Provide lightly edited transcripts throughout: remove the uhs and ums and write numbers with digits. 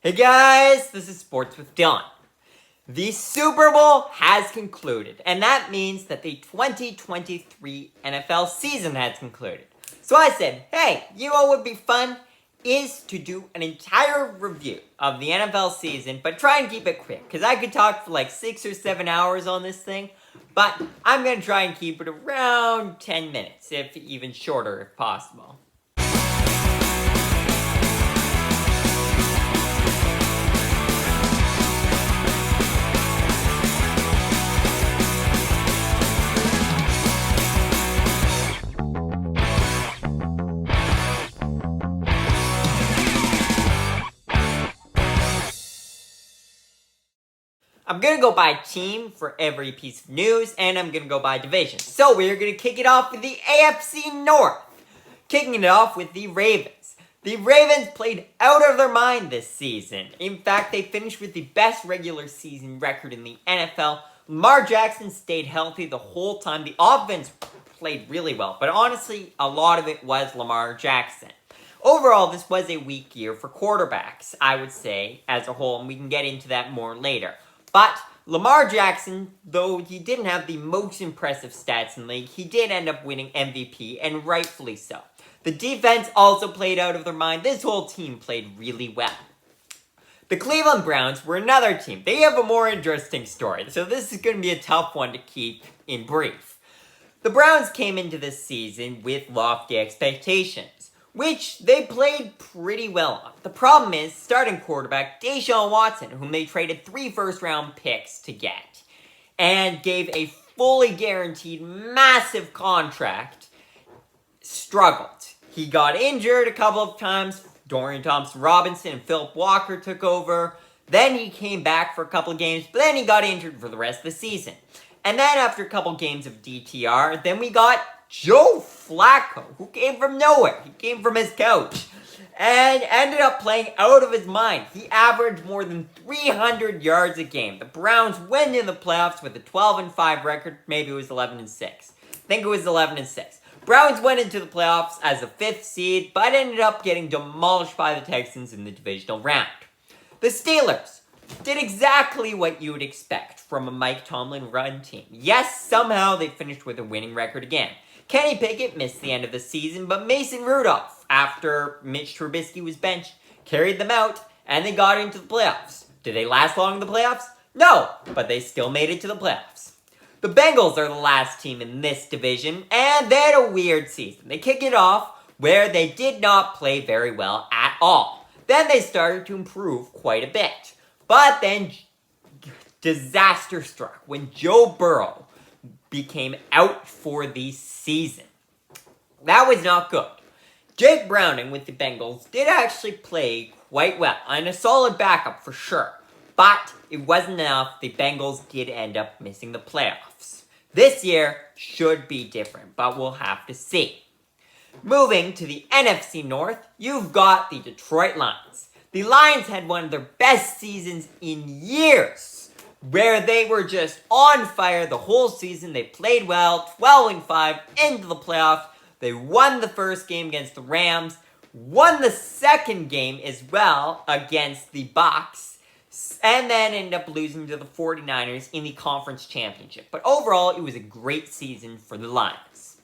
Hey guys, this is Sports with Dylan. The Super Bowl has concluded, and that means that the 2023 NFL season has concluded. So I said, hey, you know what would be fun? Is to do an entire review of the NFL season, but try and keep it quick, because I could talk for like 6 or 7 hours on this thing, but I'm going to try and keep it around 10 minutes, if even shorter if possible. I'm going to go by team for every piece of news, and I'm going to go by division. So we're going to kick it off with the AFC North. Kicking it off with the Ravens. The Ravens played out of their mind this season. In fact, they finished with the best regular season record in the NFL. Lamar Jackson stayed healthy the whole time. The offense played really well, but honestly, a lot of it was Lamar Jackson. Overall, this was a weak year for quarterbacks, I would say, as a whole, and we can get into that more later. But Lamar Jackson, though he didn't have the most impressive stats in the league, he did end up winning MVP, and rightfully so. The defense also played out of their mind. This whole team played really well. The Cleveland Browns were another team. They have a more interesting story, so this is going to be a tough one to keep in brief. The Browns came into this season with lofty expectations, which they played pretty well on. The problem is, starting quarterback Deshaun Watson, whom they traded 3 first-round picks to get, and gave a fully guaranteed massive contract, struggled. He got injured a couple of times. Dorian Thompson-Robinson and Philip Walker took over. Then he came back for a couple of games, but then he got injured for the rest of the season. And then after a couple of games of DTR, then we got Joe Flacco, who came from nowhere. He came from his couch and ended up playing out of his mind. He averaged more than 300 yards a game. The Browns went in the playoffs with a 12-5 record. Maybe it was 11-6. I think it was 11-6. Browns went into the playoffs as a 5th seed, but ended up getting demolished by the Texans in the divisional round. The Steelers did exactly what you would expect from a Mike Tomlin run team. Yes, somehow they finished with a winning record again. Kenny Pickett missed the end of the season, but Mason Rudolph, after Mitch Trubisky was benched, carried them out, and they got into the playoffs. Did they last long in the playoffs? No, but they still made it to the playoffs. The Bengals are the last team in this division, and they had a weird season. They kick it off where they did not play very well at all. Then they started to improve quite a bit. But then disaster struck when Joe Burrow became out for the season. That was not good. Jake Browning with the Bengals did actually play quite well, and a solid backup for sure. But it wasn't enough. The Bengals did end up missing the playoffs. This year should be different, but we'll have to see. Moving to the NFC North, you've got the Detroit Lions. The Lions had one of their best seasons in years, where they were just on fire the whole season. They played well, 12-5 into the playoffs. They won the first game against the Rams, won the second game as well against the Bucs, and then ended up losing to the 49ers in the conference championship. But overall, it was a great season for the Lions.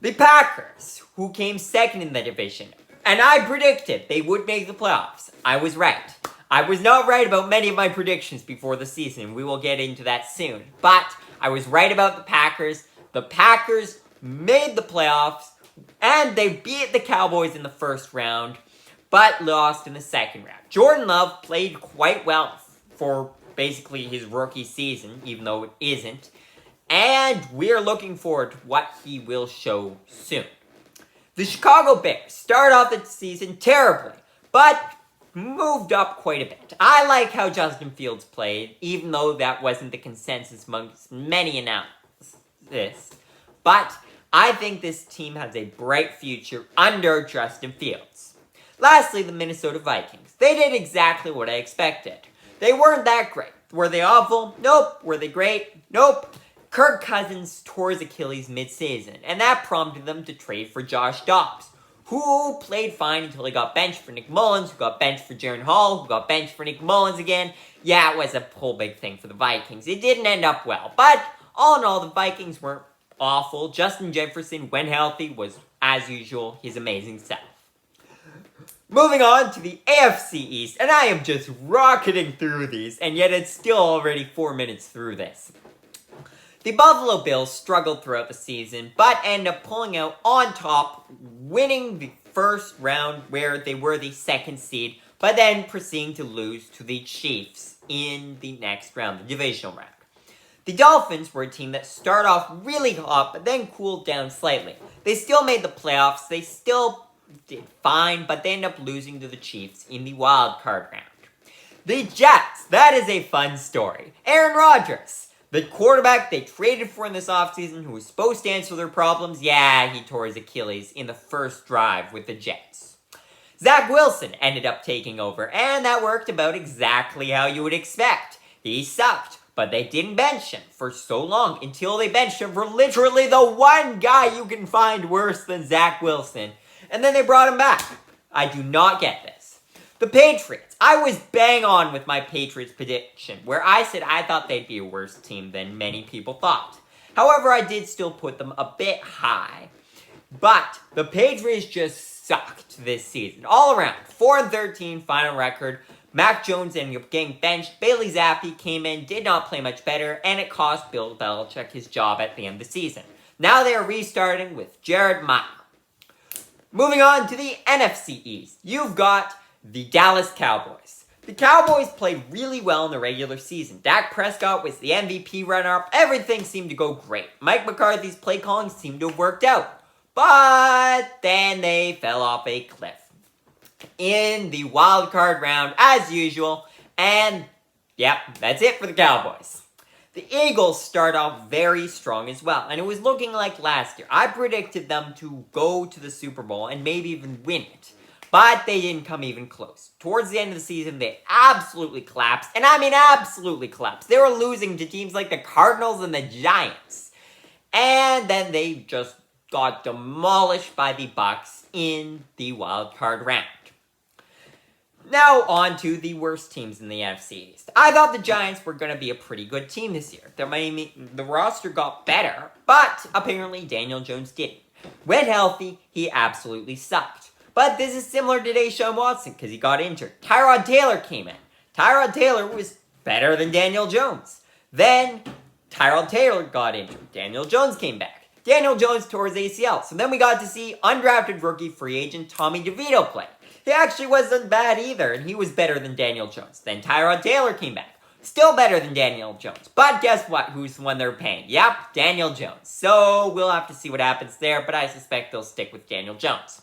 The Packers, who came second in the division, and I predicted they would make the playoffs. I was right. I was not right about many of my predictions before the season. We will get into that soon. But I was right about the Packers. The Packers made the playoffs, and they beat the Cowboys in the first round, but lost in the second round. Jordan Love played quite well for basically his rookie season, even though it isn't. And we're looking forward to what he will show soon. The Chicago Bears started off the season terribly, but moved up quite a bit. I like how Justin Fields played, even though that wasn't the consensus amongst many analysts. But I think this team has a bright future under Justin Fields. Lastly, the Minnesota Vikings. They did exactly what I expected. They weren't that great. Were they awful? Nope. Were they great? Nope. Kirk Cousins tore his Achilles mid-season, and that prompted them to trade for Josh Dobbs, who played fine until he got benched for Nick Mullins, who got benched for Jaren Hall, who got benched for Nick Mullins again. Yeah, it was a whole big thing for the Vikings. It didn't end up well, but all in all, the Vikings weren't awful. Justin Jefferson, when healthy, was, as usual, his amazing self. Moving on to the AFC East, and I am just rocketing through these, and yet it's still already 4 minutes through this. The Buffalo Bills struggled throughout the season, but ended up pulling out on top, winning the first round where they were the second seed, but then proceeding to lose to the Chiefs in the next round, the divisional round. The Dolphins were a team that started off really hot, but then cooled down slightly. They still made the playoffs, they still did fine, but they ended up losing to the Chiefs in the wild card round. The Jets, that is a fun story. Aaron Rodgers, the quarterback they traded for in this offseason, who was supposed to answer their problems, yeah, he tore his Achilles in the first drive with the Jets. Zach Wilson ended up taking over, and that worked about exactly how you would expect. He sucked, but they didn't bench him for so long until they benched him for literally the one guy you can find worse than Zach Wilson, and then they brought him back. I do not get this. The Patriots. I was bang on with my Patriots prediction, where I said I thought they'd be a worse team than many people thought. However, I did still put them a bit high. But the Patriots just sucked this season. All around. 4-13 final record. Mac Jones ended up getting benched. Bailey Zappi came in, did not play much better, and it cost Bill Belichick his job at the end of the season. Now they are restarting with Jared Maher. Moving on to the NFC East. You've got the Dallas Cowboys. The Cowboys played really well in the regular season. Dak Prescott was the MVP runner-up. Everything seemed to go great. Mike McCarthy's play calling seemed to have worked out. But then they fell off a cliff in the wild card round as usual. And yep, that's it for the Cowboys. The Eagles start off very strong as well, and it was looking like last year. I predicted them to go to the Super Bowl and maybe even win it. But they didn't come even close. Towards the end of the season, they absolutely collapsed. And I mean absolutely collapsed. They were losing to teams like the Cardinals and the Giants. And then they just got demolished by the Bucs in the wild card round. Now on to the worst teams in the NFC East. I thought the Giants were going to be a pretty good team this year. The roster got better, but apparently Daniel Jones didn't. When healthy, he absolutely sucked. But this is similar to Deshaun Watson because he got injured. Tyrod Taylor came in. Tyrod Taylor was better than Daniel Jones. Then Tyrod Taylor got injured. Daniel Jones came back. Daniel Jones tore his ACL. So then we got to see undrafted rookie free agent Tommy DeVito play. He actually wasn't bad either, and he was better than Daniel Jones. Then Tyrod Taylor came back. Still better than Daniel Jones. But guess what? Who's the one they're paying? Yep, Daniel Jones. So we'll have to see what happens there, but I suspect they'll stick with Daniel Jones.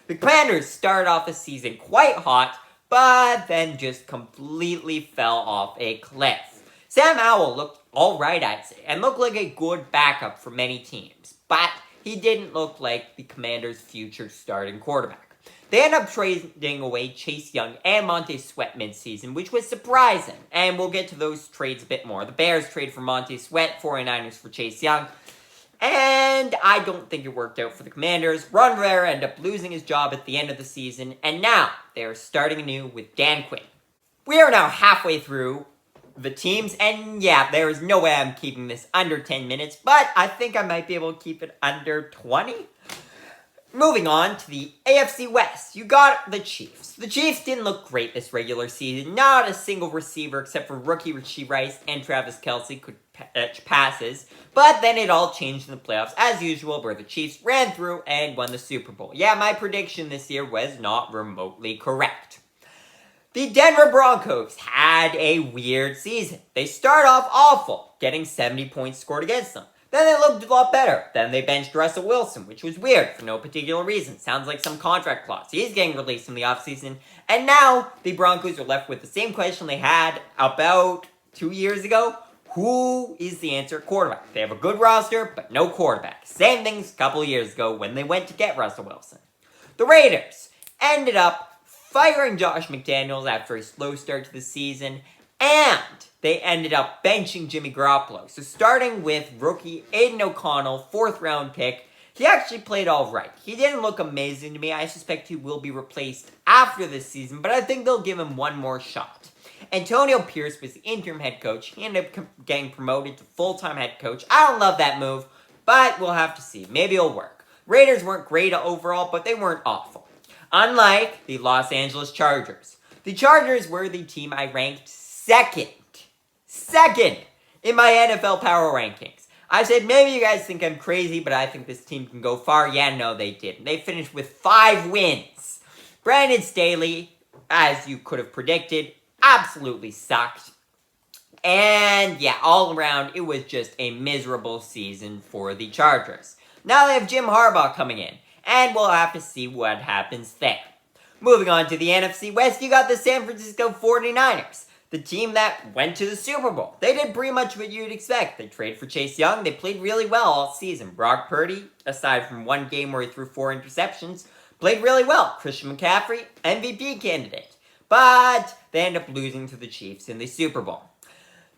The Commanders started off the season quite hot, but then just completely fell off a cliff. Sam Howell looked alright, I'd say, and looked like a good backup for many teams, but he didn't look like the Commanders' future starting quarterback. They ended up trading away Chase Young and Montez Sweat mid-season, which was surprising, and we'll get to those trades a bit more. The Bears trade for Montez Sweat, 49ers for Chase Young. And I don't think it worked out for the Commanders. Ron Rivera ended up losing his job at the end of the season, and now they are starting anew with Dan Quinn. We are now halfway through the teams, and yeah, there is no way I'm keeping this under 10 minutes, but I think I might be able to keep it under 20. Moving on to the AFC West, you got the Chiefs. The Chiefs didn't look great this regular season. Not a single receiver except for rookie Rashee Rice and Travis Kelce could catch passes. But then it all changed in the playoffs as usual, where the Chiefs ran through and won the Super Bowl. Yeah, my prediction this year was not remotely correct. The Denver Broncos had a weird season. They start off awful, getting 70 points scored against them. Then they looked a lot better. Then they benched Russell Wilson, which was weird for no particular reason. Sounds like some contract clause. He's getting released in the offseason. And now the Broncos are left with the same question they had about 2 years ago. Who is the answer at quarterback? They have a good roster, but no quarterback. Same things a couple of years ago when they went to get Russell Wilson. The Raiders ended up firing Josh McDaniels after a slow start to the season, and they ended up benching Jimmy Garoppolo. So starting with rookie Aiden O'Connell, 4th round pick, He actually played all right. He didn't look amazing to me. I suspect he will be replaced after this season, but I think they'll give him one more shot. Antonio Pierce was the interim head coach. He ended up getting promoted to full-time head coach. I don't love that move, but we'll have to see. Maybe it'll work. Raiders weren't great overall, but they weren't awful. Unlike the Los Angeles Chargers. The Chargers were the team I ranked second in my NFL power rankings. I said, maybe you guys think I'm crazy, but I think this team can go far. Yeah, no, they didn't. They finished with 5 wins. Brandon Staley, as you could have predicted, absolutely sucked. And yeah, all around, it was just a miserable season for the Chargers. Now they have Jim Harbaugh coming in, and we'll have to see what happens there. Moving on to the NFC West, you got the San Francisco 49ers. The team that went to the Super Bowl. They did pretty much what you'd expect. They traded for Chase Young. They played really well all season. Brock Purdy, aside from one game where he threw 4 interceptions, played really well. Christian McCaffrey, MVP candidate. But they end up losing to the Chiefs in the Super Bowl.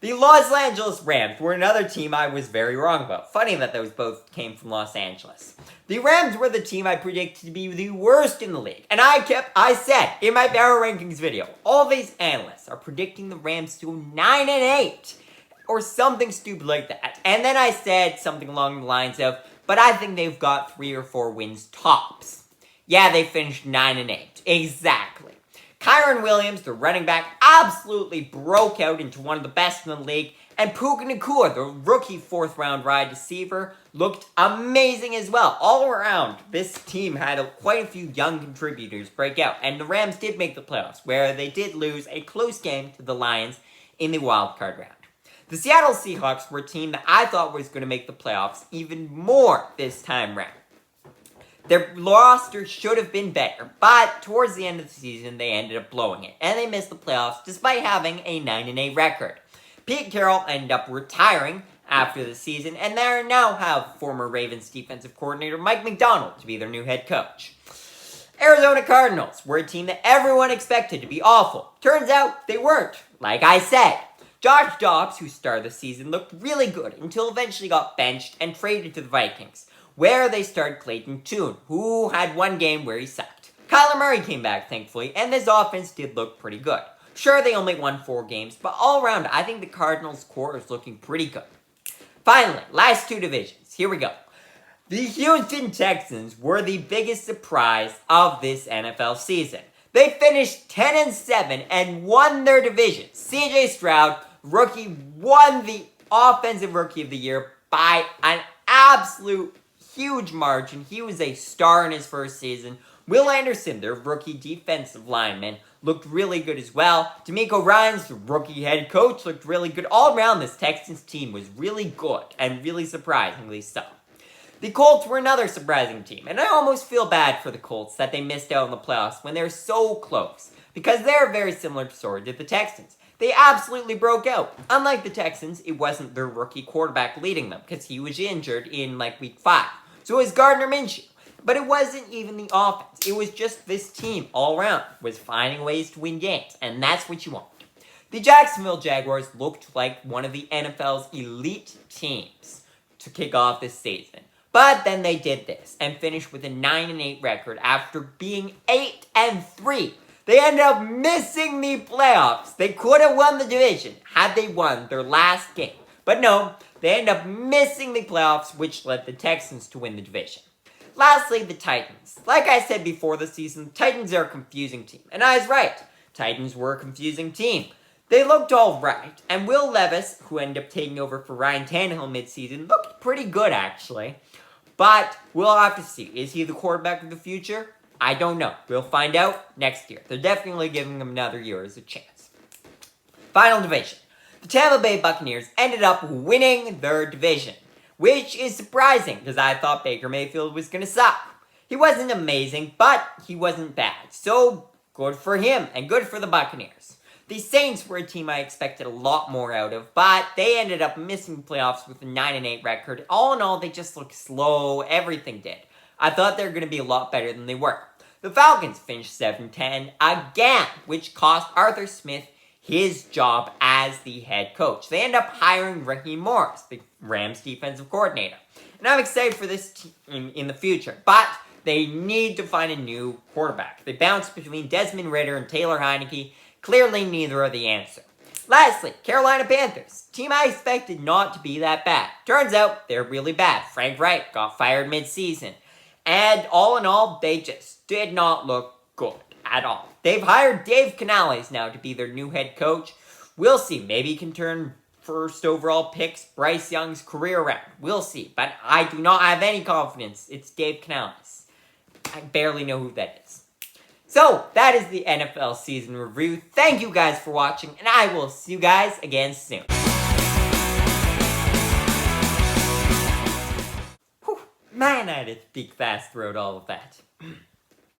The Los Angeles Rams were another team I was very wrong about. Funny that those both came from Los Angeles. The Rams were the team I predicted to be the worst in the league. And I said in my power rankings video, all these analysts are predicting the Rams to 9-8. Or something stupid like that. And then I said something along the lines of, but I think they've got 3 or 4 wins tops. Yeah, they finished 9-8. Exactly. Kyron Williams, the running back, absolutely broke out into one of the best in the league. And Puka Nacua, the rookie 4th-round wide receiver, looked amazing as well. All around, this team had quite a few young contributors break out. And the Rams did make the playoffs, where they did lose a close game to the Lions in the wildcard round. The Seattle Seahawks were a team that I thought was going to make the playoffs even more this time round. Their roster should have been better, but towards the end of the season, they ended up blowing it. And they missed the playoffs despite having a 9-8 record. Pete Carroll ended up retiring after the season, and they now have former Ravens defensive coordinator Mike Macdonald to be their new head coach. Arizona Cardinals were a team that everyone expected to be awful. Turns out they weren't, like I said. Josh Dobbs, who started the season, looked really good until eventually got benched and traded to the Vikings, where they started Clayton Tune, who had one game where he sucked. Kyler Murray came back, thankfully, and this offense did look pretty good. Sure, they only won 4 games, but all around, I think the Cardinals' core is looking pretty good. Finally, last 2 divisions. Here we go. The Houston Texans were the biggest surprise of this NFL season. They finished 10-7 and won their division. CJ Stroud, rookie, won the Offensive Rookie of the Year by an absolute huge margin. He was a star in his first season. Will Anderson, their rookie defensive lineman, looked really good as well. DeMeco Ryans, the rookie head coach, looked really good. All around, this Texans team was really good and really surprisingly so. The Colts were another surprising team, and I almost feel bad for the Colts that they missed out on the playoffs when they're so close, because they're very similar story to the Texans. They absolutely broke out. Unlike the Texans, it wasn't their rookie quarterback leading them, because he was injured in week 5. So it was Gardner Minshew. But it wasn't even the offense. It was just this team all around was finding ways to win games. And that's what you want. The Jacksonville Jaguars looked like one of the NFL's elite teams to kick off this season. But then they did this and finished with a 9-8 record after being 8-3. They ended up missing the playoffs. They could have won the division had they won their last game. But no, they ended up missing the playoffs, which led the Texans to win the division. Lastly, the Titans. Like I said before the season, Titans are a confusing team. And I was right. Titans were a confusing team. They looked all right. And Will Levis, who ended up taking over for Ryan Tannehill midseason, looked pretty good, actually. But we'll have to see. Is he the quarterback of the future? I don't know. We'll find out next year. They're definitely giving him another year as a chance. Final division. The Tampa Bay Buccaneers ended up winning their division, which is surprising, because I thought Baker Mayfield was going to suck. He wasn't amazing, but he wasn't bad. So, good for him, and good for the Buccaneers. The Saints were a team I expected a lot more out of, but they ended up missing playoffs with a 9-8 record. All in all, they just looked slow. Everything did. I thought they were going to be a lot better than they were. The Falcons finished 7-10 again, which cost Arthur Smith his job as as the head coach. They end up hiring Raheem Morris, the Rams defensive coordinator. And I'm excited for this team in the future. But they need to find a new quarterback. They bounce between Desmond Ridder and Taylor Heineke. Clearly, neither are the answer. Lastly, Carolina Panthers. Team I expected not to be that bad. Turns out, they're really bad. Frank Reich got fired mid-season. And all in all, they just did not look good at all. They've hired Dave Canales now to be their new head coach. We'll see. Maybe he can turn first overall picks Bryce Young's career around. We'll see. But I do not have any confidence. It's Dave Canales. I barely know who that is. So, that is the NFL season review. Thank you guys for watching, and I will see you guys again soon. Whew, man, I had to speak fast throughout all of that.